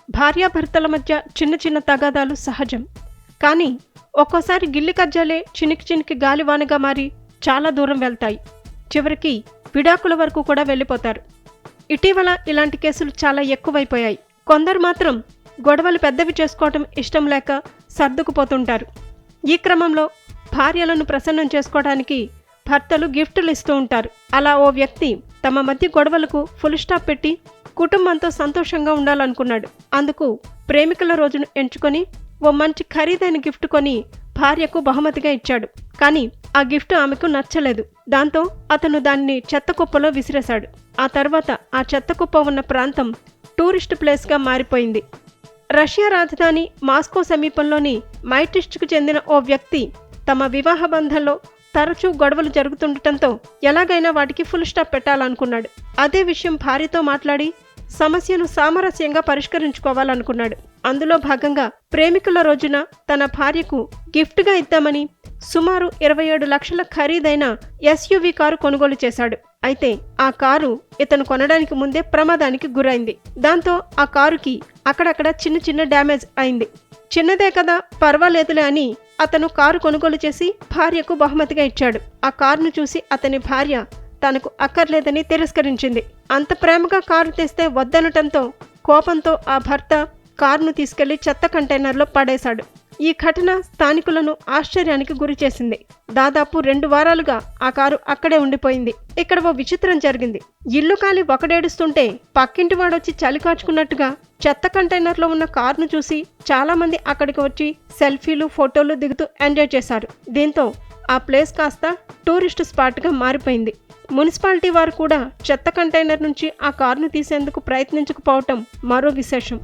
భార్యాభర్తల మధ్య చిన్న చిన్న తగాదాలు సహజం. కానీ ఒక్కోసారి గిల్లి కజ్జాలే చినికి చినికి గాలివానగా మారి చాలా దూరం వెళ్తాయి. చివరికి విడాకుల వరకు కూడా వెళ్ళిపోతారు. ఇటీవల ఇలాంటి కేసులు చాలా ఎక్కువైపోయాయి. కొందరు మాత్రం గొడవలు పెద్దవి చేసుకోవటం ఇష్టం లేక సర్దుకుపోతుంటారు. ఈ క్రమంలో భార్యలను ప్రసన్నం చేసుకోవడానికి భర్తలు గిఫ్టులు ఇస్తూ ఉంటారు. అలా ఓ వ్యక్తి తమ మధ్య గొడవలకు ఫుల్ స్టాప్ పెట్టి కుటుంబంతో సంతోషంగా ఉండాలనుకున్నాడు. అందుకు ప్రేమికుల రోజును ఎంచుకొని ఓ మంచి ఖరీదైన గిఫ్ట్ కొని భార్యకు బహుమతిగా ఇచ్చాడు. కానీ ఆ గిఫ్ట్ ఆమెకు నచ్చలేదు. దాంతో అతను దాన్ని చెత్త కుప్పలో విసిరేశాడు. ఆ తర్వాత ఆ చెత్త కుప్ప ఉన్న ప్రాంతం టూరిస్ట్ ప్లేస్గా మారిపోయింది. రష్యా రాజధాని మాస్కో సమీపంలోని మైటిష్కు చెందిన ఓ వ్యక్తి తమ వివాహ బంధంలో తరచూ గొడవలు జరుగుతుండటంతో ఎలాగైనా వాటికి ఫుల్ స్టాప్ పెట్టాలనుకున్నాడు. అదే విషయం భార్యతో మాట్లాడి సమస్యను సామరస్యంగా పరిష్కరించుకోవాలనుకున్నాడు. అందులో భాగంగా ప్రేమికుల రోజున తన భార్యకు గిఫ్ట్గా ఇద్దామని సుమారు 27 లక్షల ఖరీదైన SUV కారు కొనుగోలు చేశాడు. అయితే ఆ కారు ఇతను కొనడానికి ముందే ప్రమాదానికి గురైంది. దాంతో ఆ కారుకి అక్కడక్కడ చిన్న చిన్న డ్యామేజ్ అయింది. చిన్నదే కదా, పర్వాలేదులే అని అతను కారు కొనుగోలు చేసి భార్యకు బహుమతిగా ఇచ్చాడు. ఆ కారును చూసి అతని భార్య తనకు అక్కర్లేదని తిరస్కరించింది. అంత ప్రేమగా కారు తెస్తే వద్దనటంతో కోపంతో ఆ భర్త కారును తీసుకెళ్లి చెత్త కంటైనర్లో పడేశాడు. ఈ ఘటన స్థానికులను ఆశ్చర్యానికి గురి చేసింది. దాదాపు 2 వారాలుగా ఆ కారు అక్కడే ఉండిపోయింది. ఇక్కడ ఓ విచిత్రం జరిగింది. ఇల్లు కాలి ఒకడేడుస్తుంటే పక్కింటి వాడొచ్చి చలి కాచుకున్నట్టుగా చెత్త కంటైనర్లో ఉన్న కారును చూసి చాలా మంది అక్కడికి వచ్చి సెల్ఫీలు ఫోటోలు దిగుతూ ఎంజాయ్ చేశారు. దీంతో ఆ ప్లేస్ కాస్త టూరిస్ట్ స్పాట్గా మారిపోయింది. మున్సిపాలిటీ వారు కూడా చెత్త కంటైనర్ నుంచి ఆ కారును తీసేందుకు ప్రయత్నించకపోవటం మరో విశేషం.